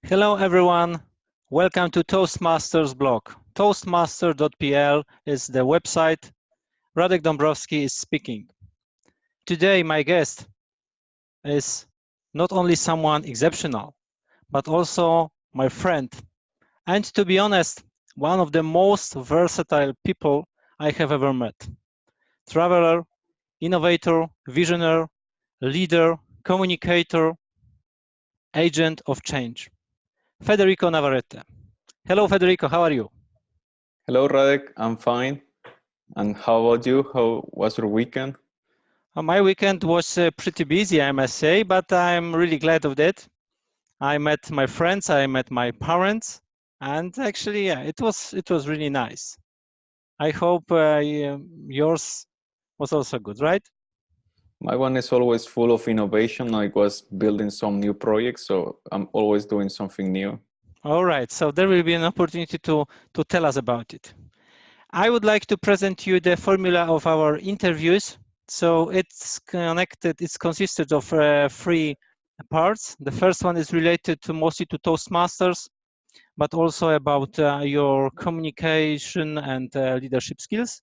Hello everyone, welcome to Toastmasters blog. Toastmaster.pl is the website. Radek Dąbrowski is speaking. Today my guest is not only someone exceptional, but also my friend. And to be honest, one of the most versatile people I have ever met. Traveler, innovator, visionary, leader, communicator, agent of change. Federico Navarrete. Hello Federico, how are you? Hello, Radek. I'm fine. And how about you? How was your weekend? My weekend was pretty busy, I must say, but I'm really glad of that. I met my friends, I met my parents, and actually, yeah, it was really nice. I hope yours was also good, right? My one is always full of innovation. I was building some new projects, so I'm always doing something new. All right, so there will be an opportunity to tell us about it. I would like to present you the formula of our interviews. So it's consisted of three parts. The first one is related to mostly to Toastmasters, but also about your communication and leadership skills.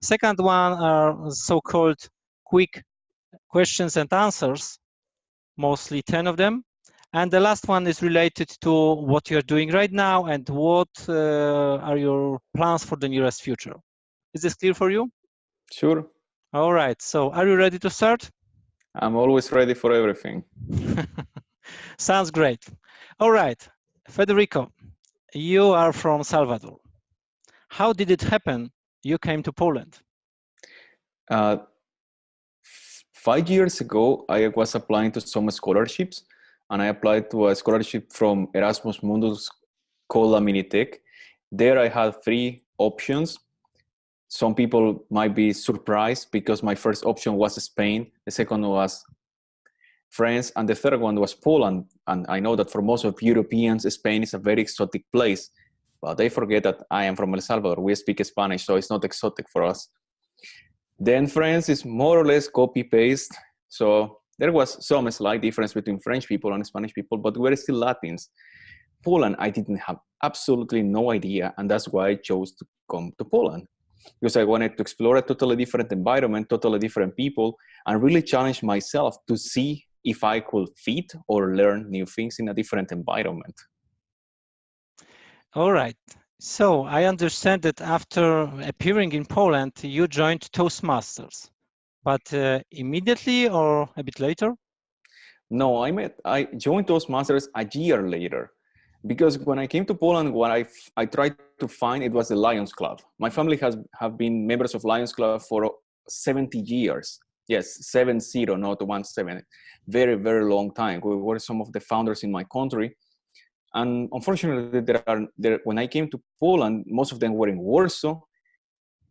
Second one are so-called quick questions and answers, mostly 10 of them. And the last one is related to what you're doing right now and what are your plans for the nearest future. Is this clear for you? Sure. All right, so are you ready to start? I'm always ready for everything. Sounds great. All right, Federico, you are from Salvador. How did it happen you came to Poland? Uh, 5 years ago, I was applying to some scholarships, and I applied to a scholarship from Erasmus Mundus called Minitech. There I had three options. Some people might be surprised because my first option was Spain, the second was France, and the third one was Poland. And I know that for most of Europeans, Spain is a very exotic place, but they forget that I am from El Salvador. We speak Spanish, so it's not exotic for us. Then France is more or less copy-paste. So there was some slight difference between French people and Spanish people, but we're still Latins. Poland, I didn't have absolutely no idea, and that's why I chose to come to Poland. Because I wanted to explore a totally different environment, totally different people, and really challenge myself to see if I could fit or learn new things in a different environment. All right. So I understand that after appearing in Poland, you joined Toastmasters, but immediately or a bit later? No, I joined Toastmasters a year later. Because when I came to Poland, what I tried to find, it was the Lions Club. My family have been members of Lions Club for 70 years. Yes, 70, not 17. Very, very long time. We were some of the founders in my country. And unfortunately, when I came to Poland, most of them were in Warsaw,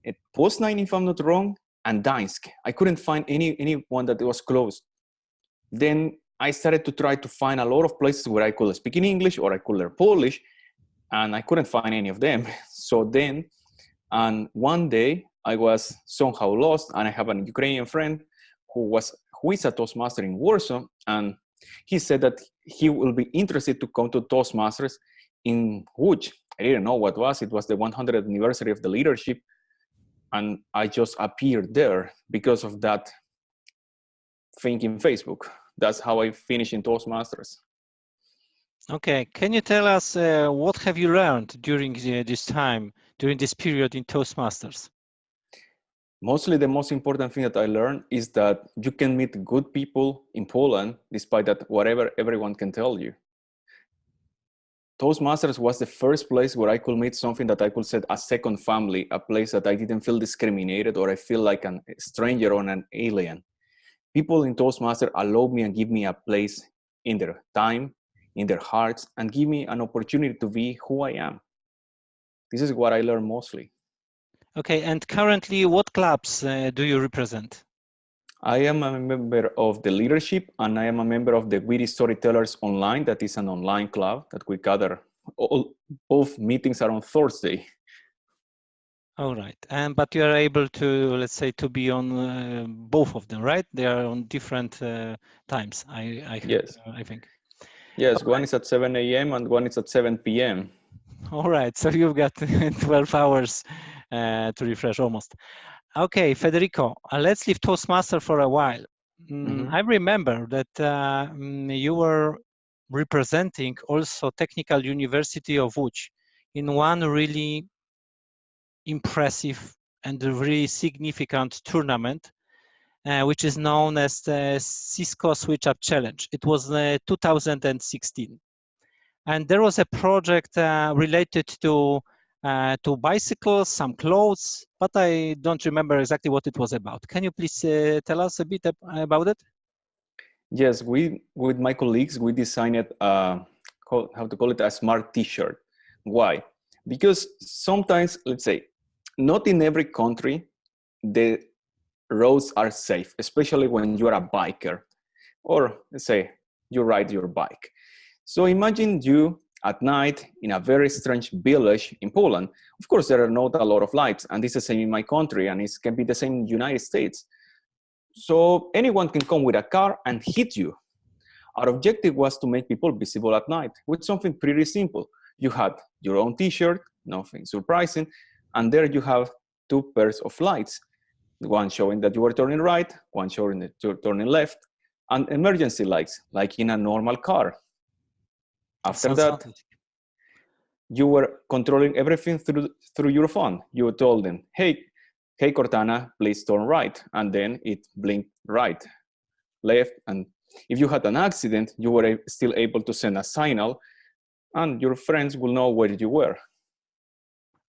at Poznań, if I'm not wrong, and Gdańsk. I couldn't find anyone that was close. Then I started to try to find a lot of places where I could speak in English or I could learn Polish, and I couldn't find any of them. So then, and one day I was somehow lost, and I have an Ukrainian friend who is a Toastmaster in Warsaw, and he said that he will be interested to come to Toastmasters in Łódź. I didn't know what was. It was the 100th anniversary of the leadership, and I just appeared there because of that thing in Facebook. That's how I finished in Toastmasters. Okay, can you tell us what have you learned during this period in Toastmasters? Mostly the most important thing that I learned is that you can meet good people in Poland, despite that whatever everyone can tell you. Toastmasters was the first place where I could meet something that I could say a second family, a place that I didn't feel discriminated or I feel like a stranger or an alien. People in Toastmasters allow me and give me a place in their time, in their hearts, and give me an opportunity to be who I am. This is what I learned mostly. Okay, and currently what clubs do you represent? I am a member of the leadership, and I am a member of the Witty Storytellers Online. That is an online club that we gather. Both meetings are on Thursday. All right, but you are able to, let's say, to be on both of them, right? They are on different times. Yes. I think. Yes, All one is at 7 a.m. and one is at 7 p.m. All right, so you've got 12 hours to refresh almost. Okay, Federico, let's leave Toastmaster for a while. I remember that you were representing also Technical University of Łódź in one really impressive and really significant tournament, which is known as the Cisco Switch Up Challenge. It was 2016. And there was a project related to bicycles, some clothes, but I don't remember exactly what it was about. Can you please tell us a bit about it? Yes, we with my colleagues we designed how to call it a smart T-shirt. Why? Because sometimes, let's say, not in every country the roads are safe, especially when you are a biker, or let's say you ride your bike. So imagine you at night in a very strange village in Poland. Of course, there are not a lot of lights, and this is the same in my country, and it can be the same in the United States. So anyone can come with a car and hit you. Our objective was to make people visible at night with something pretty simple. You had your own T-shirt, nothing surprising, and there you have two pairs of lights, one showing that you were turning right, one showing that you're turning left, and emergency lights, like in a normal car. After that, you were controlling everything through your phone. You told them, hey Cortana, please turn right, and then it blinked right, left, and if you had an accident, you were still able to send a signal, and your friends will know where you were.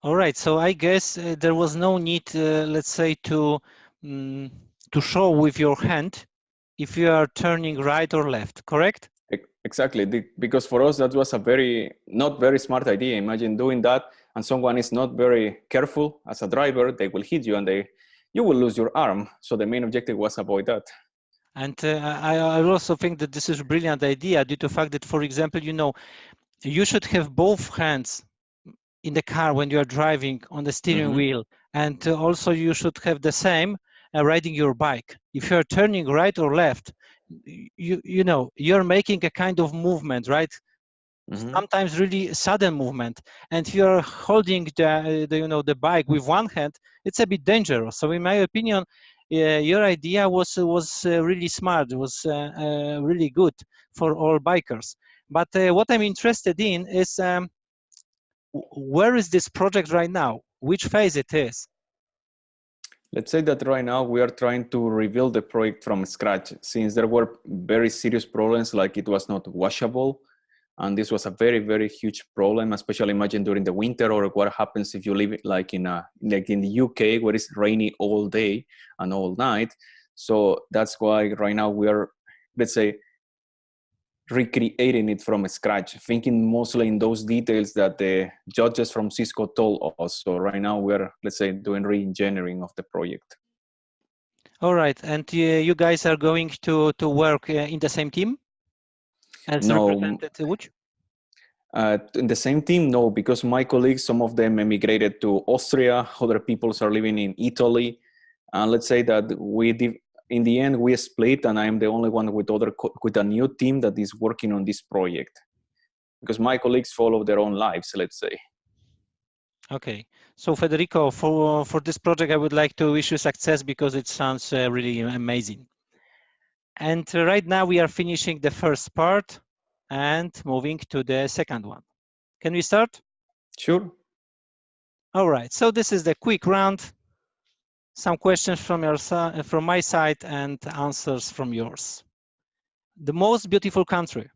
All right, so I guess there was no need, let's say, to show with your hand if you are turning right or left, correct? Exactly, because for us that was a not very smart idea. Imagine doing that and someone is not very careful as a driver, they will hit you and you will lose your arm. So the main objective was avoid that. And I also think that this is a brilliant idea due to the fact that, for example, you should have both hands in the car when you are driving on the steering wheel, and also you should have the same riding your bike. If you are turning right or left, you're making a kind of movement, right? Sometimes really sudden movement, and if you're holding the bike with one hand, it's a bit dangerous. So in my opinion, your idea was really smart. It was really good for all bikers. But what I'm interested in is where is this project right now? Which phase it is? Let's say that right now we are trying to rebuild the project from scratch, since there were very serious problems, like it was not washable. And this was a very, very huge problem, especially imagine during the winter, or what happens if you live like in the UK, where it's rainy all day and all night. So that's why right now we are, let's say, recreating it from scratch, thinking mostly in those details that the judges from Cisco told us. So right now we're, let's say, doing re-engineering of the project. All right, and you guys are going to work in the same team as represented Łódź? In the same team, no, because my colleagues, some of them emigrated to Austria, other people are living in Italy. And let's say that in the end, we split, and I'm the only one with a new team that is working on this project, because my colleagues follow their own lives, let's say. Okay, so Federico, for this project, I would like to wish you success because it sounds really amazing. And right now we are finishing the first part and moving to the second one. Can we start? Sure. All right, so this is the quick round. Some questions from my side and answers from yours. The most beautiful country?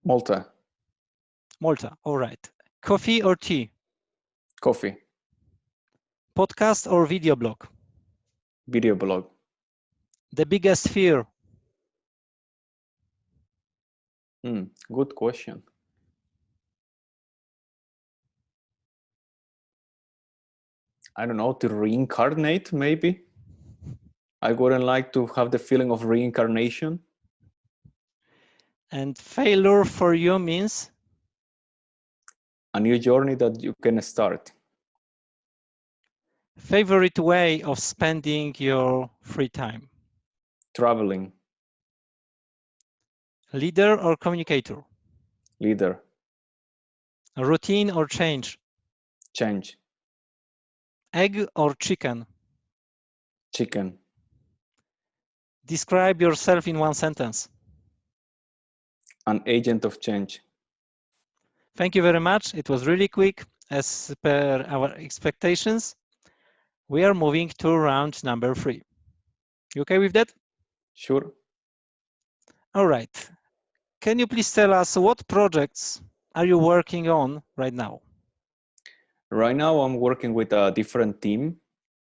Malta. Malta, all right. Coffee or tea? Coffee. Podcast or video blog? Video blog. The biggest fear? Good question. I don't know, to reincarnate, maybe. I wouldn't like to have the feeling of reincarnation. And failure for you means? A new journey that you can start. Favorite way of spending your free time? Traveling. Leader or communicator? Leader. Routine or change? Change. Egg or chicken? Chicken. Describe yourself in one sentence. An agent of change. Thank you very much. It was really quick as per our expectations. We are moving to round number 3. You okay with that? Sure. All right. Can you please tell us what projects are you working on right now? Right now, I'm working with a different team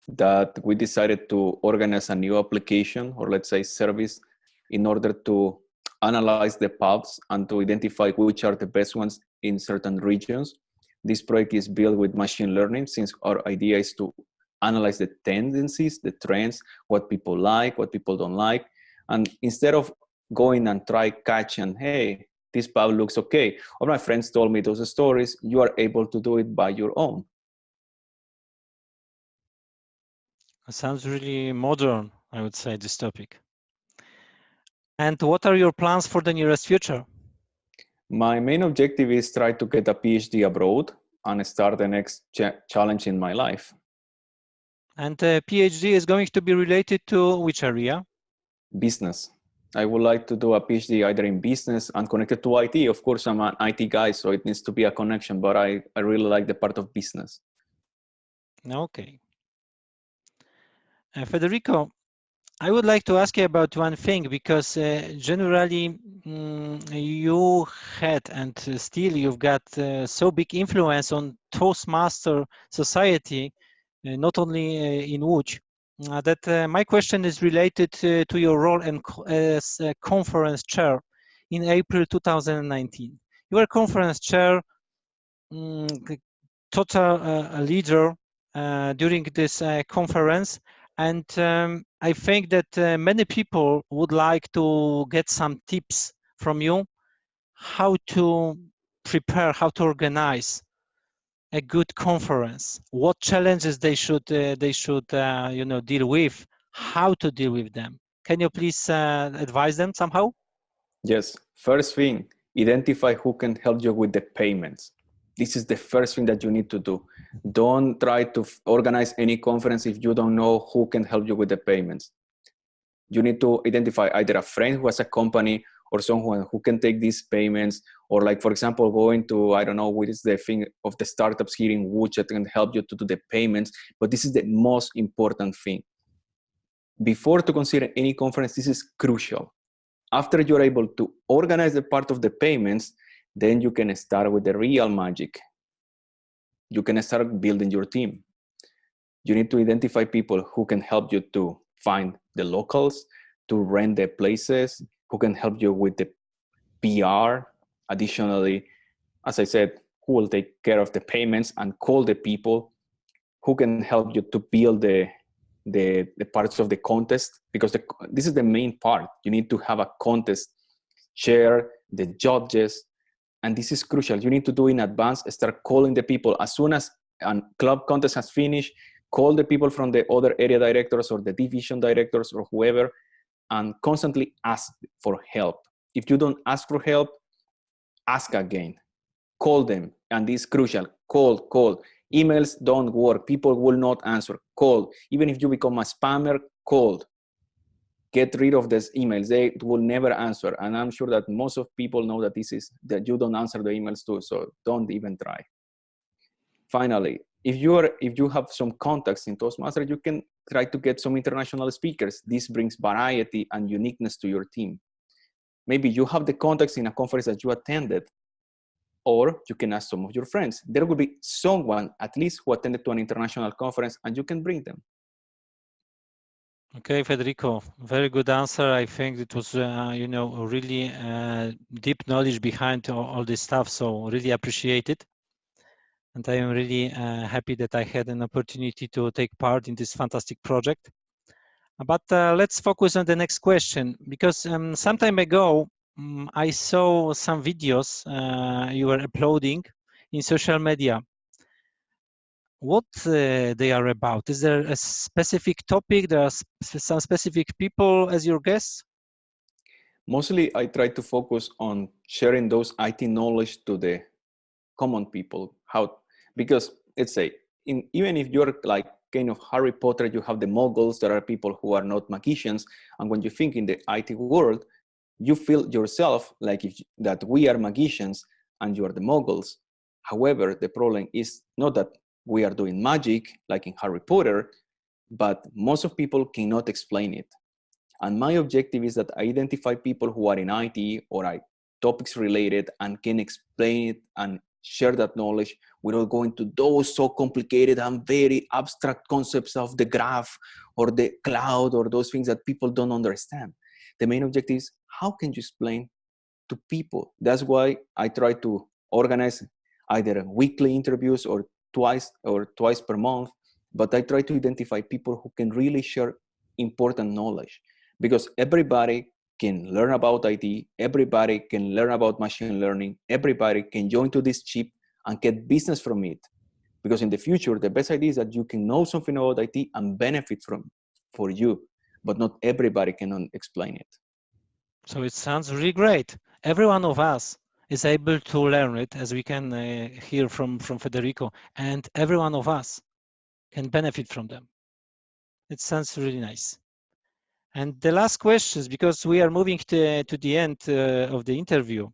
that we decided to organize a new application, or let's say service, in order to analyze the pubs and to identify which are the best ones in certain regions. This project is built with machine learning, since our idea is to analyze the tendencies, the trends, what people like, what people don't like. And instead of going and try catch and, hey, this pub looks okay, or my friends told me those stories, you are able to do it by your own. It sounds really modern, I would say, this topic. And what are your plans for the nearest future? My main objective is try to get a PhD abroad and start the next challenge in my life. And the PhD is going to be related to which area? Business. I would like to do a PhD either in business and connected to IT. Of course, I'm an IT guy, so it needs to be a connection, but I really like the part of business. Okay. Federico, I would like to ask you about one thing, because generally you had and still you've got so big influence on Toastmaster society, not only in Łódź, that my question is related to your role as a conference chair in April 2019. You were conference chair, total leader during this conference. And I think that many people would like to get some tips from you how to prepare, how to organize a good conference, what challenges they should deal with, how to deal with them. Can you please advise them somehow? Yes. First thing, identify who can help you with the payments. This is the first thing that you need to do. Don't try to organize any conference if you don't know who can help you with the payments. You need to identify either a friend who has a company or someone who can take these payments, or like, for example, going to, I don't know, what is the thing of the startups here in Łódź that can help you to do the payments. But this is the most important thing. Before to consider any conference, this is crucial. After you're able to organize the part of the payments, then you can start with the real magic. You can start building your team. You need to identify people who can help you to find the locals, to rent the places, who can help you with the PR. Additionally, as I said, who will take care of the payments and call the people, who can help you to build the parts of the contest, because this is the main part. You need to have a contest, share the judges, and this is crucial. You need to do in advance, start calling the people. As soon as a club contest has finished, call the people from the other area directors or the division directors or whoever, and constantly ask for help. If you don't ask for help, ask again. Call them, and this is crucial. Call. Emails don't work. People will not answer. Call. Even if you become a spammer, call. Get rid of these emails. They will never answer. And I'm sure that most of people know that that you don't answer the emails too. So don't even try. Finally, if you have some contacts in Toastmasters, you can try to get some international speakers. This brings variety and uniqueness to your team. Maybe you have the contacts in a conference that you attended, or you can ask some of your friends. There will be someone, at least, who attended to an international conference, and you can bring them. Okay, Federico, very good answer. I think it was, really deep knowledge behind all this stuff. So really appreciate it. And I am really happy that I had an opportunity to take part in this fantastic project. But let's focus on the next question, because some time ago, I saw some videos you were uploading in social media. What they are about? Is there a specific topic? There are some specific people as your guests? Mostly, I try to focus on sharing those IT knowledge to the common people. Because let's say, even if you're like kind of Harry Potter, you have the muggles, there are people who are not magicians. And when you think in the IT world, you feel yourself like that we are magicians and you are the muggles. However, the problem is not that we are doing magic like in Harry Potter, but most of people cannot explain it. And my objective is that I identify people who are in IT or topics related and can explain it and share that knowledge without going to those so complicated and very abstract concepts of the graph or the cloud or those things that people don't understand. The main objective is how can you explain to people? That's why I try to organize either weekly interviews or twice per month, but I try to identify people who can really share important knowledge, because everybody can learn about IT, everybody can learn about machine learning, everybody can join to this chip and get business from it. Because in the future, the best idea is that you can know something about IT and benefit for you, but not everybody can explain it. So it sounds really great. Every one of us is able to learn it, as we can hear from Federico, and every one of us can benefit from them. It sounds really nice. And the last questions, because we are moving to the end of the interview,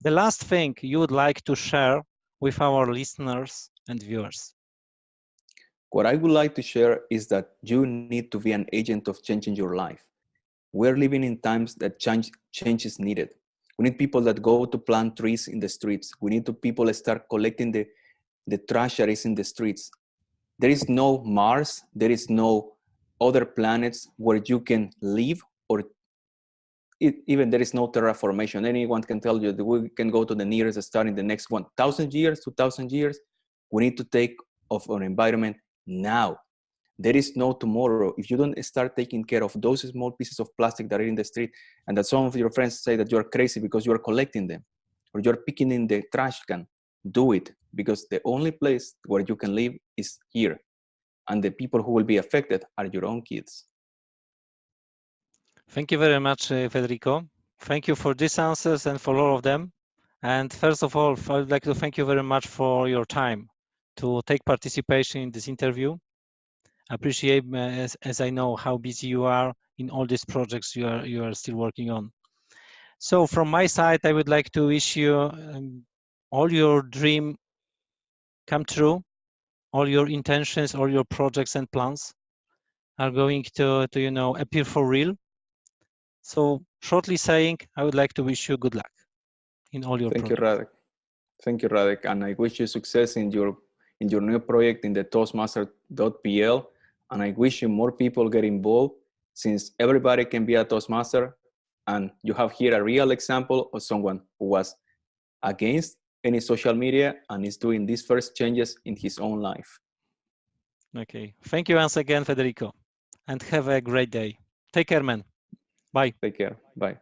the last thing you would like to share with our listeners and viewers? What I would like to share is that you need to be an agent of change in your life. We're living in times that change is needed. We need people that go to plant trees in the streets. We need people that start collecting the trash that is in the streets. There is no Mars, there is no other planets where you can live, or even there is no terraformation. Anyone can tell you that we can go to the nearest star in the next 1,000 years, 2,000 years. We need to take of our environment now. There is no tomorrow. If you don't start taking care of those small pieces of plastic that are in the street, and that some of your friends say that you're crazy because you're collecting them, or you're picking in the trash can, do it, because the only place where you can live is here. And the people who will be affected are your own kids. Thank you very much, Federico. Thank you for these answers and for all of them. And first of all, I would like to thank you very much for your time to take participation in this interview. I appreciate, as I know how busy you are in all these projects you are still working on. So from my side, I would like to wish you all your dream come true, all your intentions, all your projects and plans are going to appear for real. So shortly saying, I would like to wish you good luck in all your Thank projects. you, Radek. Thank you, Radek. And I wish you success in your new project in the Toastmaster.pl. And I wish you more people get involved, since everybody can be a Toastmaster. And you have here a real example of someone who was against any social media and is doing these first changes in his own life. Okay. Thank you once again, Federico. And have a great day. Take care, man. Bye. Take care. Bye.